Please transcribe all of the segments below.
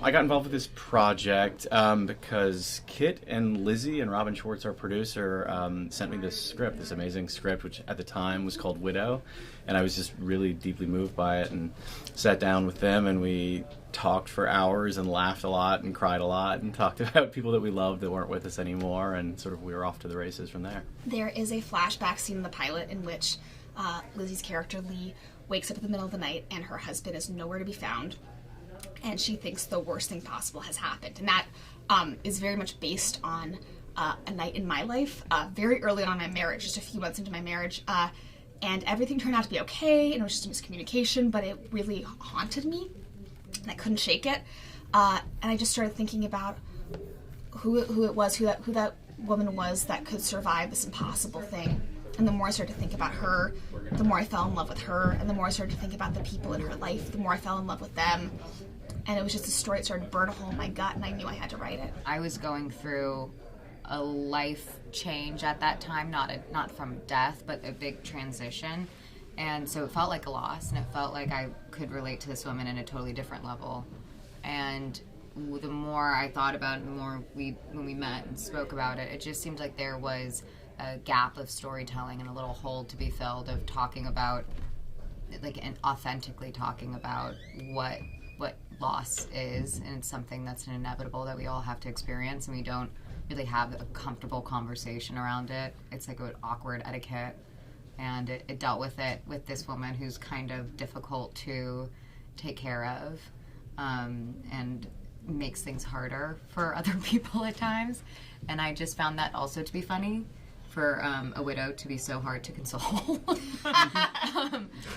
I got involved with this project because Kit and Lizzie and Robin Schwartz, our producer, sent me this script, this amazing script, which at the time was called Widow, and I was just really deeply moved by it and sat down with them and we talked for hours and laughed a lot and cried a lot and talked about people that we loved that weren't with us anymore, and sort of we were off to the races from there. There is a flashback scene in the pilot in which Lizzie's character Lee wakes up in the middle of the night and her husband is nowhere to be found, and she thinks the worst thing possible has happened. And that is very much based on a night in my life, very early on in my marriage, just a few months into my marriage, and everything turned out to be okay, and it was just a miscommunication, but it really haunted me, and I couldn't shake it. And I just started thinking about who that woman was that could survive this impossible thing. And the more I started to think about her, the more I fell in love with her. And the more I started to think about the people in her life, the more I fell in love with them. And it was just a story that started to burn a hole in my gut, and I knew I had to write it. I was going through a life change at that time, not from death, but a big transition. And so it felt like a loss, and it felt like I could relate to this woman in a totally different level. And the more I thought about it, the more when we met and spoke about it, it just seemed like there was a gap of storytelling and a little hole to be filled of talking about, and authentically talking about what loss is, and it's something that's inevitable that we all have to experience, and we don't really have a comfortable conversation around it. It's like an awkward etiquette, and it dealt with it with this woman who's kind of difficult to take care of, and makes things harder for other people at times. And I just found that also to be funny, for a widow to be so hard to console.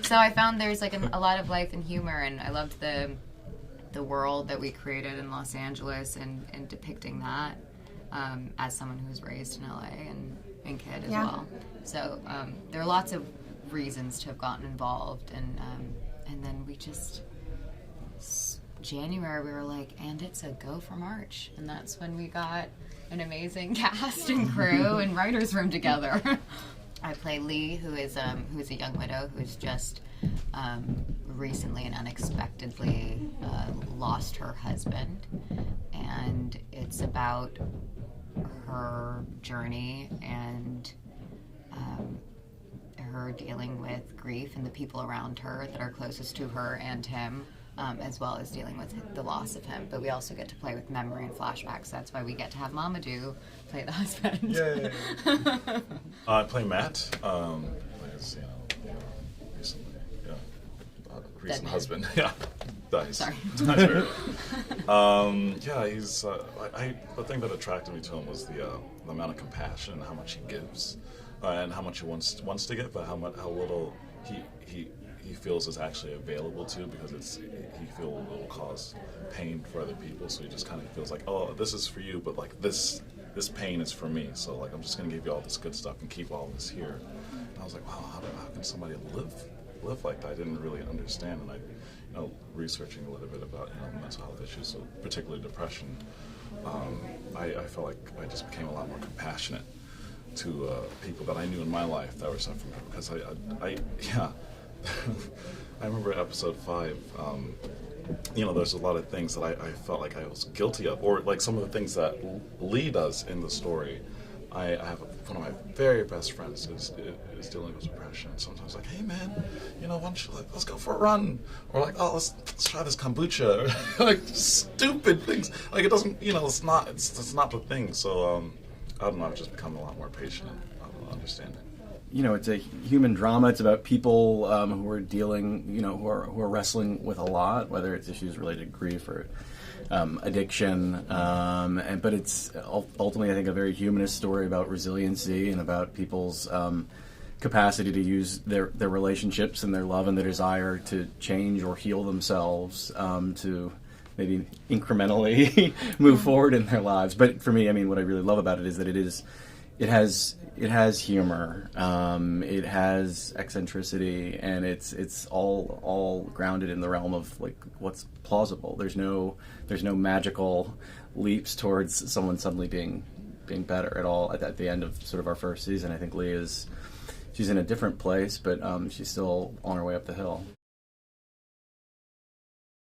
So I found there's a lot of life and humor, and I loved the world that we created in Los Angeles and depicting that as someone who was raised in LA and Kid as well. So there are lots of reasons to have gotten involved, and then we just, January, we were like, and it's a go for March, and that's when we got an amazing cast and crew and writer's room together. I play Lee, who is a young widow who's just recently and unexpectedly lost her husband, and it's about her journey and her dealing with grief and the people around her that are closest to her and him, as well as dealing with the loss of him. But we also get to play with memory and flashbacks. That's why we get to have Mamadou play the husband. Yay! I play Matt. Recent husband. Yeah. Nice. Sorry. He's. The thing that attracted me to him was the amount of compassion and how much he gives, and how much he wants to give, but how little he feels is actually available to, because he feels it will cause pain for other people. So he just kind of feels like, oh, this is for you, but this pain is for me. So I'm just gonna give you all this good stuff and keep all this here. And I was like, wow, how can somebody live like that? I didn't really understand, and researching a little bit about mental health issues, so particularly depression, I felt like I just became a lot more compassionate to people that I knew in my life that were suffering, because I remember episode 5. There's a lot of things that I felt like I was guilty of, or like some of the things that Lee does in the story. I have one of my very best friends is dealing with depression. Sometimes like, hey man, why don't you let's go for a run, or like, oh let's try this kombucha, like stupid things. Like it doesn't, it's not the thing. So I don't know. I've just become a lot more patient and understanding. It's a human drama. It's about people who are dealing, who are wrestling with a lot, whether it's issues related to grief or addiction, but it's ultimately, I think, a very humanist story about resiliency and about people's capacity to use their relationships and their love and their desire to change or heal themselves, to maybe incrementally move forward in their lives. But for me, what I really love about it is that it has humor, it has eccentricity, and it's all grounded in the realm of what's plausible. There's no magical leaps towards someone suddenly being better at all. At the end of sort of our first season, I think she's in a different place, but she's still on her way up the hill.